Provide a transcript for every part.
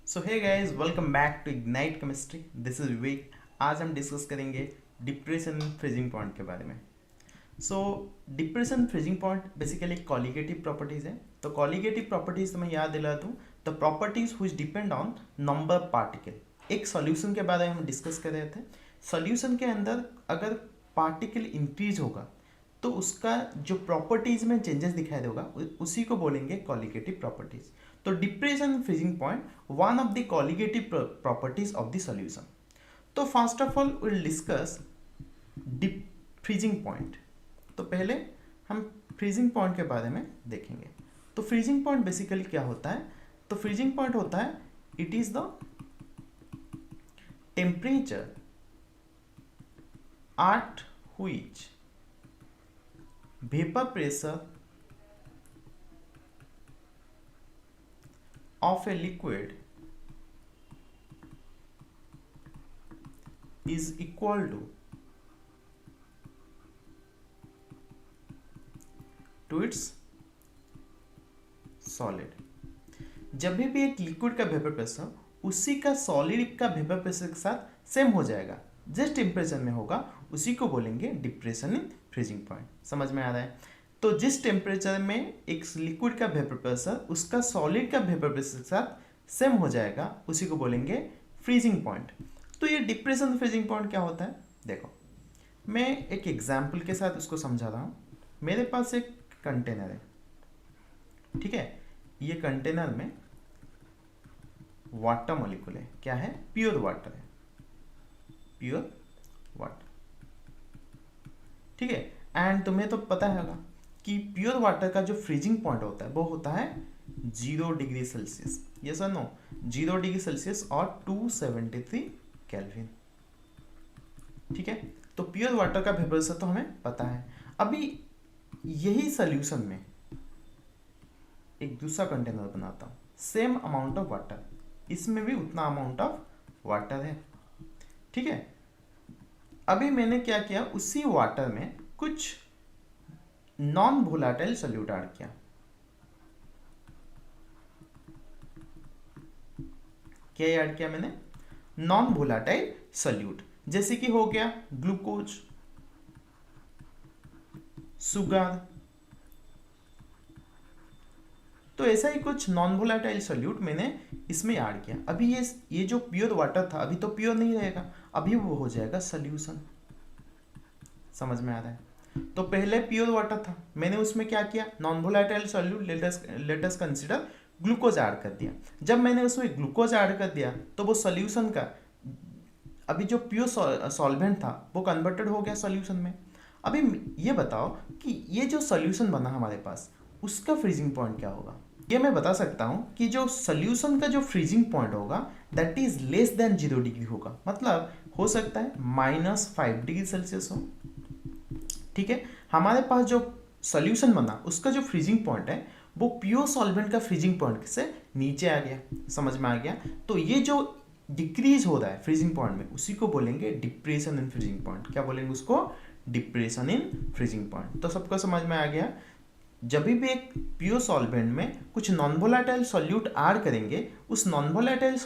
So hey guys, welcome back to ignite chemistry. This is Vivek. आज हम discuss करेंगे depression freezing point के बारे में। सो depression freezing point basically colligative properties है। तो कॉलिगेटिव प्रॉपर्टीज तो मैं याद दिला दूँ, the properties which depend on number particle. एक सॉल्यूशन के बारे में हम डिस्कस कर रहे थे। सॉल्यूशन के अंदर अगर पार्टिकल इंक्रीज होगा तो उसका जो प्रॉपर्टीज में चेंजेस दिखाई देगा उसी को बोलेंगे कॉलिगेटिव प्रॉपर्टीज। तो depression freezing point one of the colligative properties of the solution. तो first of all will discuss dip freezing point. तो पहले हम फ्रीजिंग पॉइंट के बारे में देखेंगे। तो फ्रीजिंग पॉइंट बेसिकली क्या होता है? तो फ्रीजिंग पॉइंट होता है it is the temperature at which vapor pressure of a liquid is equal to its solid। जब भी एक लिक्विड का वेपर प्रेशर उसी का सॉलिड का वेपर प्रेशर के साथ सेम हो जाएगा, जिस टेम्परेचर में होगा उसी को बोलेंगे डिप्रेशन इन फ्रीजिंग पॉइंट। समझ में आ रहा है? तो जिस टेम्परेचर में एक लिक्विड का वेपर प्रेशर उसका सॉलिड का वेपर प्रेशर के साथ सेम हो जाएगा उसी को बोलेंगे फ्रीजिंग पॉइंट। तो ये डिप्रेशन फ्रीजिंग पॉइंट क्या होता है? देखो, मैं एक एग्जाम्पल के साथ उसको समझा रहा हूँ। मेरे पास एक कंटेनर है, ठीक है। ये कंटेनर में वाटर मॉलिक्यूल है। क्या है? प्योर वाटर है, प्योर वाटर, ठीक है। एंड तुम्हें तो पता होगा कि प्योर वाटर का जो फ्रीजिंग पॉइंट होता है वो होता है 0 डिग्री सेल्सियस। ये सर नो, 0 डिग्री सेल्सियस और 273 केल्विन, ठीक है। तो प्योर वाटर का वेपर प्रेशर तो हमें पता है। अभी यही सोल्यूशन में एक दूसरा कंटेनर बनाता हूँ, सेम अमाउंट ऑफ वाटर, इसमें भी उतना अमाउंट ऑफ वाटर है, ठीक है। अभी मैंने क्या किया, उसी वाटर में कुछ नॉन वोलेटाइल सॉल्यूट ऐड किया। क्या ऐड किया मैंने? नॉन वोलेटाइल सॉल्यूट, जैसे कि हो गया ग्लूकोज, सुगर। तो ऐसा ही कुछ नॉन वोलेटाइल सॉल्यूट मैंने इसमें ऐड किया। अभी ये जो प्योर वाटर था अभी तो प्योर नहीं रहेगा, अभी वो हो जाएगा सॉल्यूशन। समझ में आ रहा है? तो पहले प्योर वाटर था, मैंने उसमें क्या किया, non volatile solute let us consider glucose add कर दिया। जब मैंने उसमें ग्लूकोज ऐड कर दिया तो वो सॉल्यूशन का अभी जो प्योर सॉल्वेंट था वो कन्वर्टेड हो गया सॉल्यूशन में। अभी ये बताओ कि ये जो सॉल्यूशन बना हमारे पास उसका फ्रीजिंग पॉइंट क्या होगा? ये मैं बता सकता हूँ कि जो सॉल्यूशन का जो फ्रीजिंग पॉइंट होगा that is less than 0 degree होगा। मतलब हो सकता है -5 डिग्री सेल्सियस हो, ठीक है। हमारे पास जो सॉल्यूशन बना उसका जो फ्रीजिंग पॉइंट है वो प्योर सॉल्वेंट का फ्रीजिंग पॉइंट से नीचे आ गया। समझ में आ गया? तो ये जो डिक्रीज हो रहा है फ्रीजिंग पॉइंट में उसी को बोलेंगे डिप्रेशन इन फ्रीजिंग पॉइंट। क्या बोलेंगे उसको? Depression in freezing point. तो सबको समझ में आ गया? जब भी एक प्योर सॉल्वेंट में कुछ नॉन वोलेटाइल सॉल्यूट ऐड करेंगे, उस नॉन वोलेटाइल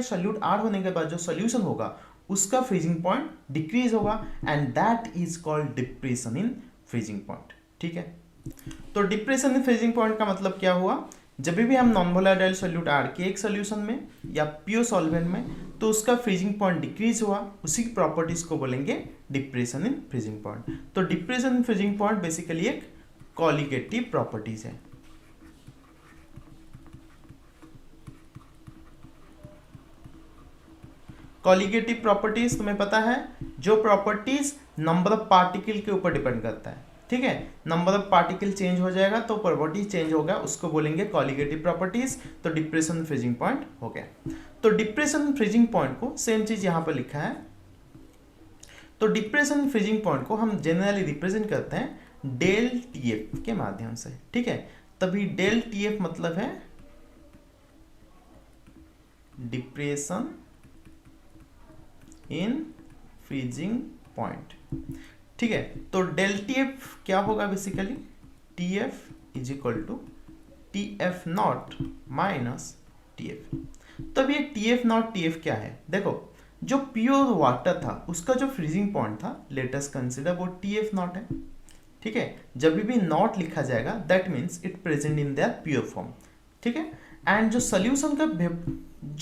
सॉल्यूट ऐड होने के बाद जो सॉल्यूशन होगा उसका फ्रीजिंग पॉइंट डिक्रीज होगा and that is called depression in freezing point, ठीक है। तो डिप्रेशन इन फ्रीजिंग पॉइंट का मतलब क्या हुआ? जब भी हम नॉन वोलेटाइल सॉल्यूट ऐड किए एक सॉल्यूशन में या प्योर सॉल्वेंट में तो उसका फ्रीजिंग पॉइंट डिक्रीज हुआ, उसी की प्रॉपर्टीज को बोलेंगे डिप्रेशन इन फ्रीजिंग पॉइंट। तो depression in freezing point basically एक कॉलिगेटिव प्रॉपर्टीज है। कॉलिगेटिव प्रॉपर्टीज तुम्हें पता है, जो प्रॉपर्टीज नंबर ऑफ पार्टिकल के ऊपर डिपेंड करता है, ठीक है। नंबर ऑफ पार्टिकल चेंज हो जाएगा तो प्रॉपर्टीज चेंज होगा, उसको बोलेंगे कॉलिगेटिव प्रॉपर्टीज। तो डिप्रेशन फ्रीजिंग पॉइंट हो गया। तो डिप्रेशन फ्रीजिंग पॉइंट को सेम चीज यहां पर लिखा है। तो डिप्रेशन फ्रीजिंग पॉइंट को हम जनरली रिप्रेजेंट करते हैं डेल टीएफ के माध्यम से, ठीक है। तभी डेल टीएफ मतलब है डिप्रेशन इन फ्रीजिंग पॉइंट, ठीक है। तो डेल टी एफ क्या होगा? Basically T F is equal to T F not minus TF। तो अब ये TF नॉट TF क्या है? देखो, जो प्योर वाटर था उसका जो फ्रीजिंग पॉइंट था, लेट अस कंसीडर वो TF नॉट है। ठीक है, जब भी नॉट लिखा जाएगा that means it present in their pure form. ठीक है, एंड जो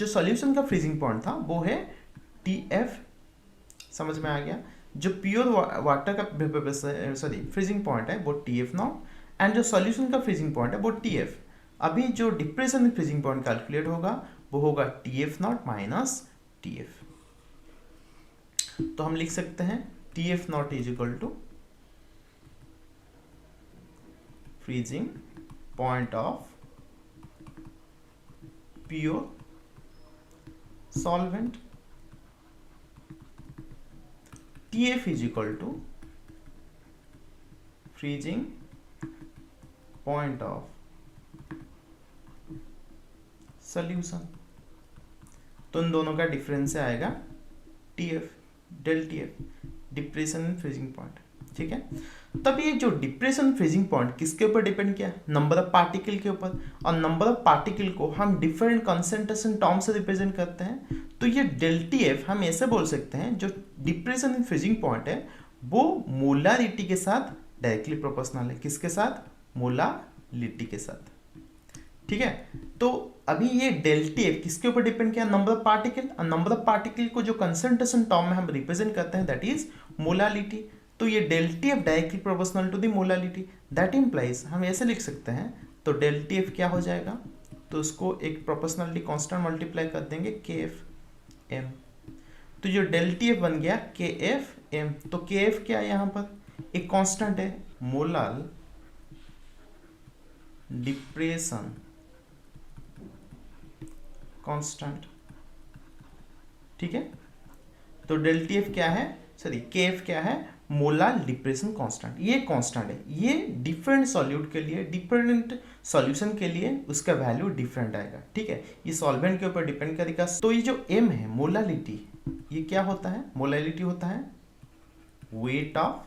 सॉल्यूशन का फ्रीजिंग पॉइंट था वो है TF। समझ में आ गया? जो प्योर वाटर का फ्रीजिंग पॉइंट है वो TF नॉट, एंड जो सॉल्यूशन का फ्रीजिंग पॉइंट है वो TF। अभी जो डिप्रेशन फ्रीजिंग पॉइंट कैलकुलेट होगा वो होगा TF नॉट माइनस TF। तो हम लिख सकते हैं TF not is equal to freezing point of pure solvent, TF is equal to freezing point of solution. तो इन दोनों का डिफरेंस से आएगा TF, del TF, depression in freezing point. ठीक है, तब ये जो डिप्रेशन फ्रीजिंग पॉइंट किसके ऊपर डिपेंड किया? नंबर ऑफ पार्टिकल के ऊपर। और नंबर ऑफ पार्टिकल को हम डिफरेंट कंसंट्रेशन टर्म से रिप्रेजेंट करते हैं। तो ये डेल TF हम ऐसे बोल सकते हैं, जो डिप्रेशन इन फ्रीजिंग पॉइंट है वो मोलारिटी के साथ डायरेक्टली प्रोपोर्शनल है। किसके साथ? मोलारिटी के साथ। ठीक है, तो अभी ये डेल TF किसके ऊपर डिपेंड किया? Number of particle. और नंबर ऑफ पार्टिकल को जो कंसंट्रेशन टर्म में हम रिप्रेजेंट करते हैं दैट इज मोलालिटी। तो ये del TF directly proportional to the molality, that implies हम ऐसे लिख सकते हैं। तो डेल TF क्या हो जाएगा? तो उसको एक प्रोपोर्शनलिटी कांस्टेंट मल्टीप्लाई कर देंगे KFM। तो जो डेल TF बन गया KFM। तो KF क्या है यहाँ पर? एक कांस्टेंट है, मोलाल डिप्रेशन कांस्टेंट। ठीक है, तो डेल TF क्या है? सॉरी, KF क्या है? Molar depression constant. ये कांस्टेंट है, ये डिफरेंट सॉल्यूट के लिए, डिफरेंट सॉल्यूशन के लिए उसका वैल्यू डिफरेंट आएगा। ठीक है, ये सॉल्वेंट के ऊपर डिपेंड करेगा। तो ये जो M है मोलालिटी, ये क्या होता है? मोलालिटी होता है weight of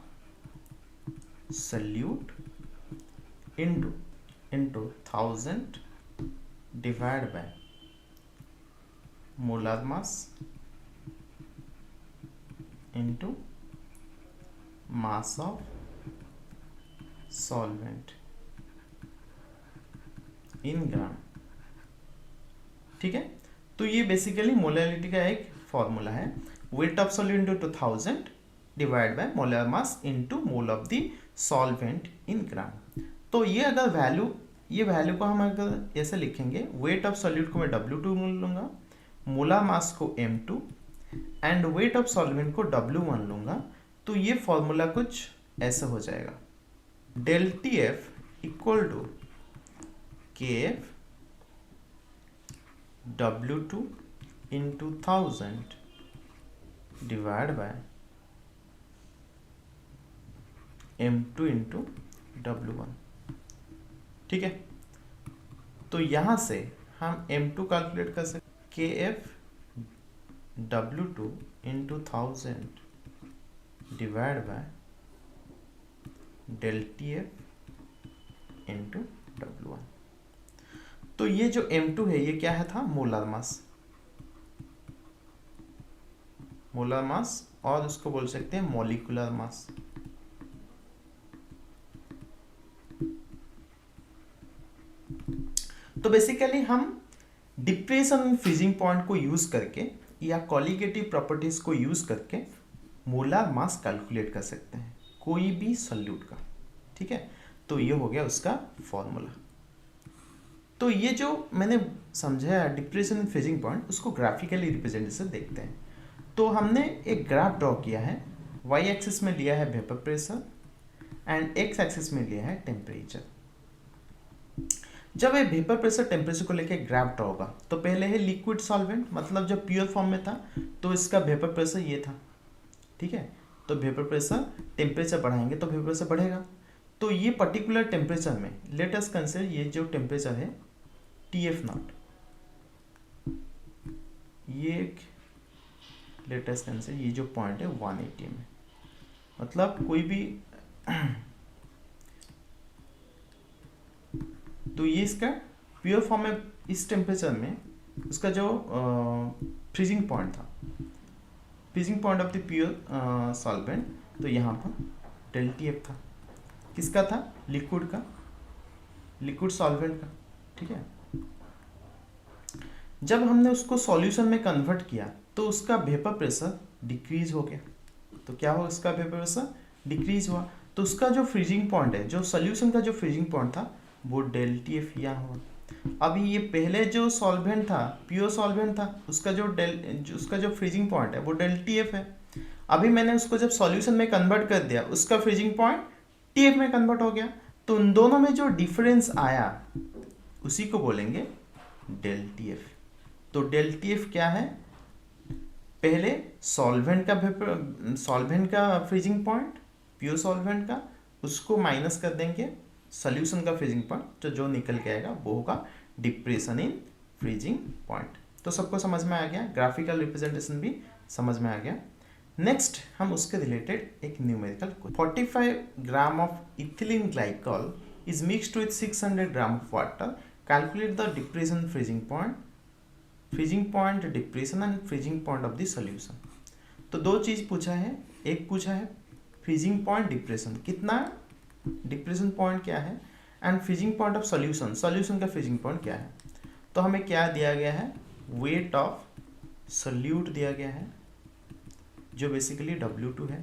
solute into 1000 divide bye molar mass into mass of solvent in ग्राम। ठीक है, तो ये बेसिकली मोलारिटी का एक फॉर्मूला है, weight of solvent into 1000 divide by molar mass into mole of the solvent in gram. तो ये अगर वैल्यू, ये वैल्यू को हम अगर ऐसे लिखेंगे, वेट ऑफ सॉल्यूट को मैं W2 लूंगा, मोलर मास को M2 and wait of solvent को W1 लूंगा। तो ये फॉर्मूला कुछ ऐसा हो जाएगा, del TF equal to KF W2 into 1000 divide by M2 into W1। ठीक है, तो यहां से हम M2 कैलकुलेट कर सकते, KF W2 into 1000 divide by del TF into W1। तो ये जो M2 है ये क्या है था? मोलर मास, मोलर मास, और उसको बोल सकते हैं मॉलिक्यूलर मास। तो बेसिकली हम डिप्रेशन फ्रीजिंग पॉइंट को यूज करके या कॉलिगेटिव प्रॉपर्टीज को यूज करके मोलार मास कैलकुलेट कर सकते हैं कोई भी सॉल्यूट का। ठीक है, तो ये हो गया उसका फॉर्मूला। तो ये जो मैंने समझाया डिप्रेशन फ्रीजिंग पॉइंट, उसको ग्राफिकली रिप्रेजेंटेशन देखते हैं। तो हमने एक ग्राफ ड्रॉ किया है, y एक्सिस में लिया है vapour pressure and x axis में लिया है टेम्परेचर। जब ये वेपर प्रेशर टेम्परेचर को लेके ग्राफ ड्रॉ होगा तो पहले है लिक्विड सॉल्वेंट, मतलब जब प्योर फॉर्म में था तो इसका वेपर प्रेशर ये था। ठीक है, तो वेपर प्रेशर टेम्परेचर बढ़ाएंगे तो वेपर प्रेशर बढ़ेगा। तो ये पर्टिकुलर टेम्परेचर में लेट अस कंसीडर ये जो टेम्परेचर है TF नॉट, ये एक लेट अस कंसीडर ये जो पॉइंट है 180 में, मतलब कोई भी तो ये इसका प्योर फॉर्म में इस टेम्परेचर में उसका जो फ्रीजिंग पॉइंट था, freezing point of the pure solvent, तो यहाँ पर डेल टी एफ था। किसका था? लिक्विड का, लिक्विड सॉल्वेंट का। ठीक है, जब हमने उसको सॉल्यूशन में कन्वर्ट किया तो उसका वेपर प्रेशर डिक्रीज हो गया। तो क्या हुआ? उसका वेपर प्रेशर डिक्रीज हुआ, तो उसका जो फ्रीजिंग पॉइंट है, जो सॉल्यूशन का जो फ्रीजिंग पॉइंट था, वो डेल टी एफ यहाँ हुआ। अभी ये पहले जो सॉल्वेंट था, प्योर सॉल्वेंट था, उसका उसका जो फ्रीजिंग पॉइंट है वो डेल टी एफ है। अभी मैंने उसको जब सॉल्यूशन में कन्वर्ट कर दिया, उसका फ्रीजिंग पॉइंट टी एफ में कन्वर्ट हो गया। तो उन दोनों में जो डिफरेंस आया उसी को बोलेंगे डेल टी एफ। तो डेल टी एफ क्या है? पहले सॉल्वेंट का फ्रीजिंग पॉइंट, प्योर सॉल्वेंट का, उसको माइनस कर देंगे सॉल्यूशन का फ्रीजिंग पॉइंट, तो जो निकल के आएगा वो होगा डिप्रेशन इन फ्रीजिंग पॉइंट। तो सबको समझ में आ गया, ग्राफिकल रिप्रेजेंटेशन भी समझ में आ गया। नेक्स्ट हम उसके रिलेटेड एक numerical, 45 gram of ethylene glycol is mixed with 600 gram of water, calculate the depression freezing point depression and freezing point of the solution. तो दो चीज पूछा है, एक पूछा है फ्रीजिंग पॉइंट डिप्रेशन कितना, डिप्रेशन पॉइंट क्या है, and freezing point of solution, solution का फ्रीजिंग पॉइंट क्या है। तो हमें क्या दिया गया है? वेट ऑफ सॉल्यूट दिया गया है, जो बेसिकली W2 है।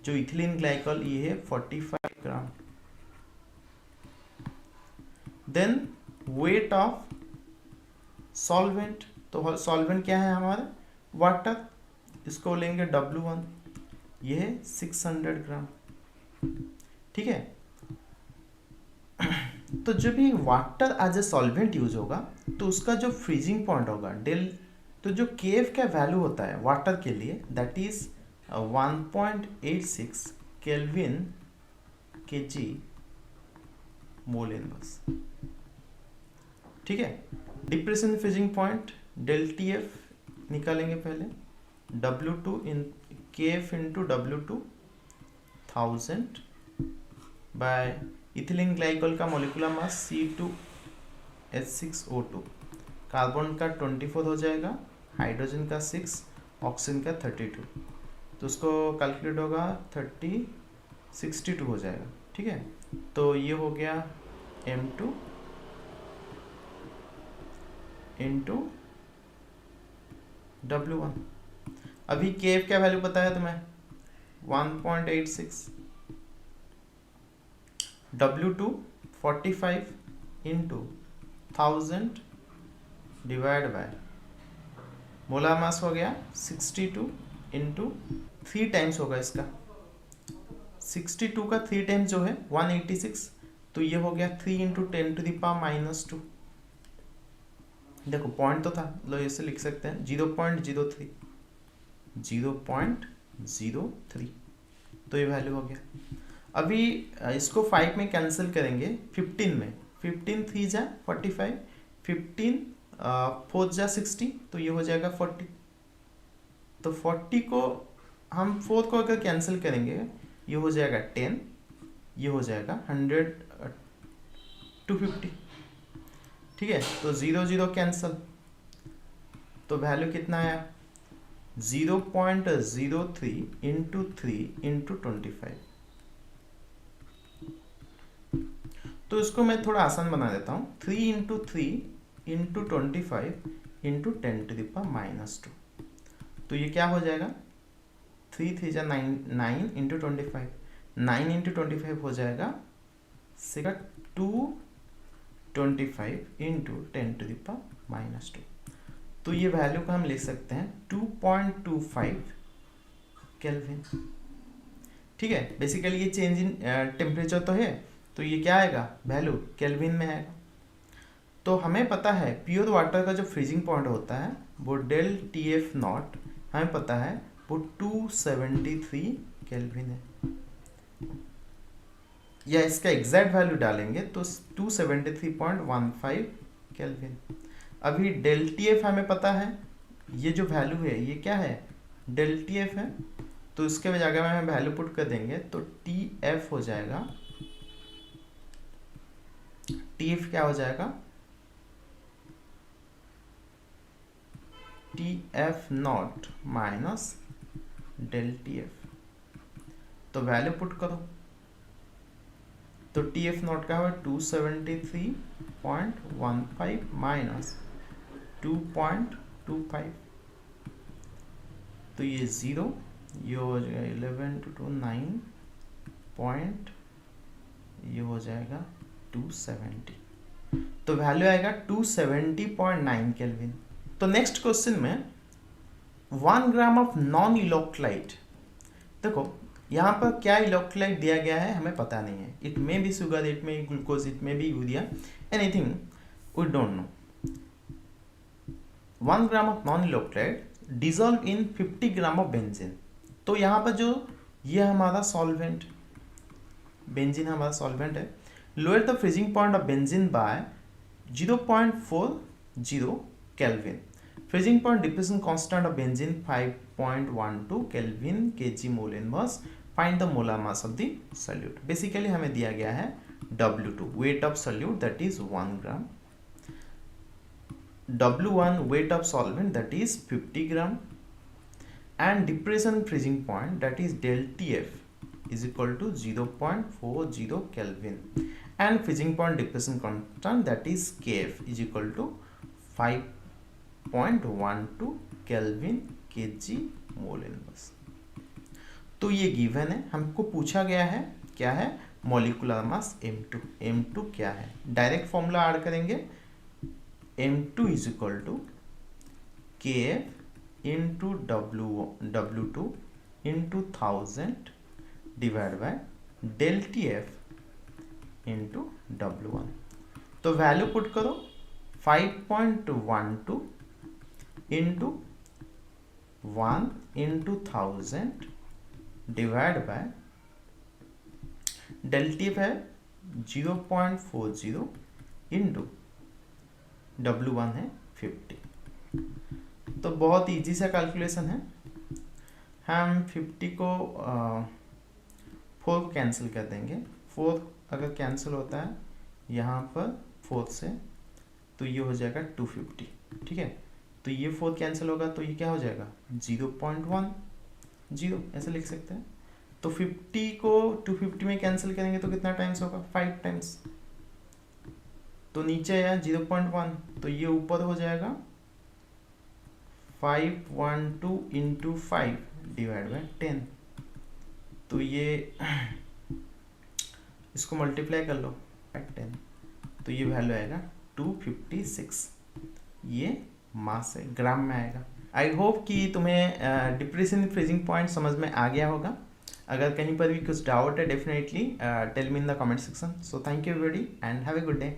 जो इथिलीन ग्लाइकॉल ये है 45 ग्राम। देन वेट ऑफ सॉल्वेंट, तो सॉल्वेंट क्या है हमारा? वाटर, इसको लेंगे W1, ये है 600 ग्राम। ठीक है, तो जब भी water as a solvent use होगा तो उसका जो फ्रीजिंग पॉइंट होगा डेल, तो जो केएफ का वैल्यू होता है वाटर के लिए, दैट इज 1.86 केल्विन के जी मोल इनवर्स। ठीक है, depression freezing point del T F निकालेंगे पहले, W2 in KF into W2 1000 by ethylene glycol का मोलिकुलर मास C2H6O2, कार्बन का 24 हो जाएगा, हाइड्रोजन का 6, ऑक्सीजन का 32, तो उसको कैलकुलेट होगा 62 हो जाएगा। ठीक है, तो ये हो गया M2 इंटू W1। अभी KF क्या वैल्यू पता है तुम्हें? 1.86, W2 45 into 1000 divide bye molar mass हो गया 62 इंटू 3 टाइम्स होगा इसका, 62 का 3 टाइम्स जो है 186, तो ये हो गया 3 इंटू 10 टू द पावर -2। देखो पॉइंट तो था, लो इसे लिख सकते हैं 0.03, तो ये वैल्यू हो गया। अभी इसको 5 में कैंसिल करेंगे, 15 में, 15 3 जा 45, 15 4 जा 60, तो ये हो जाएगा 40। तो 40 को हम 4 को अगर कैंसिल करेंगे ये हो जाएगा 10, ये हो जाएगा 100 250। ठीक है, तो 0 0 कैंसल, तो वैल्यू कितना आया? 0.03 इंटू 3 इंटू 25। तो इसको मैं थोड़ा आसान बना देता हूँ, 3 into 3 into 25 into 10 to the power -2, तो ये क्या हो जाएगा? 3 3 जा 9, 9 इंटू 25, 9 इंटू 25 हो जाएगा 225 इंटू 10 टू द पावर -2। तो ये वैल्यू को हम लिख सकते हैं 2.25 केल्विन। ठीक है, बेसिकली ये चेंज इन टेम्परेचर तो है, तो ये क्या आएगा? वैल्यू केल्विन में आएगा। तो हमें पता है प्योर वाटर का जो फ्रीजिंग पॉइंट होता है वो डेल टी एफ नॉट, हमें पता है वो 273 केल्विन है, या इसका एग्जैक्ट वैल्यू डालेंगे तो 273.15 केल्विन। अभी डेल टी एफ हमें पता है, ये जो वैल्यू है ये क्या है? डेल टी एफ है, तो इसके जगह में हम वैल्यू पुट कर देंगे तो टी एफ हो जाएगा, टी एफ क्या हो जाएगा? T F not minus del T F. तो वैल्यू पुट करो, तो टी एफ नॉट का है 273.15 माइनस 2.25, तो ये 0, ये हो जाएगा 11 to 9 पॉइंट, ये हो जाएगा 270, तो वैल्यू आएगा 270.9 केल्विन। तो नेक्स्ट क्वेश्चन में 1 ग्राम ऑफ नॉन इलेक्ट्रोलाइट, देखो यहाँ पर क्या इलेक्ट्रोलाइट दिया गया है हमें पता नहीं है, it may be sugar, it may be glucose, it may be urea, anything we don't know. 1 gram of non electrolyte dissolve in 50 gram of benzene. तो यहाँ पर जो ये हमारा सॉल्वेंट, बेंजीन हमारा सॉल्वेंट है, lower the freezing point of benzene by 0.40 kelvin, freezing point depression constant of benzene 5.12 kelvin kg mole inverse, find the molar mass of the solute. Basically हमें दिया गया है W2 weight of solute that is 1 gram, W1 weight of solvent that is 50 gram, and depression freezing point that is del TF is equal to 0.40 Kelvin, and freezing point depression constant that is KF is equal to 5.12 Kelvin kg mole inverse। तो ये given है, हमको पूछा गया है क्या है, molecular mass M2। M2 क्या है, डायरेक्ट फॉर्मूला ऐड करेंगे, M2 is equal to Kf into W2 into 1000 divided by del TF into W1। तो वैल्यू पुट करो 5.12 into 1 into 1000 divided by del TF है 0.40 into W1 है 50। तो बहुत easy सा कैलकुलेशन है, हम 50 को 4 को कैंसिल कर देंगे, 4 अगर कैंसिल होता है यहाँ पर 4 से तो ये हो जाएगा 250, ठीक है। तो ये 4 कैंसिल होगा तो ये क्या हो जाएगा 0.10, ऐसे लिख सकते हैं। तो 50 को 250 में कैंसिल करेंगे तो कितना टाइम्स होगा 5 टाइम्स, तो नीचे है 0.1, तो ये ऊपर हो जाएगा 512 इंटू 5 डिवाइड बाई 10, तो ये इसको मल्टीप्लाई कर लो 10, तो ये वैल्यू आएगा 256, ये मास है, ग्राम में आएगा। आई होप कि तुम्हें डिप्रेशन फ्रीजिंग पॉइंट समझ में आ गया होगा। अगर कहीं पर भी कुछ डाउट है definitely tell me in the comment section. So thank you everybody and have a good day.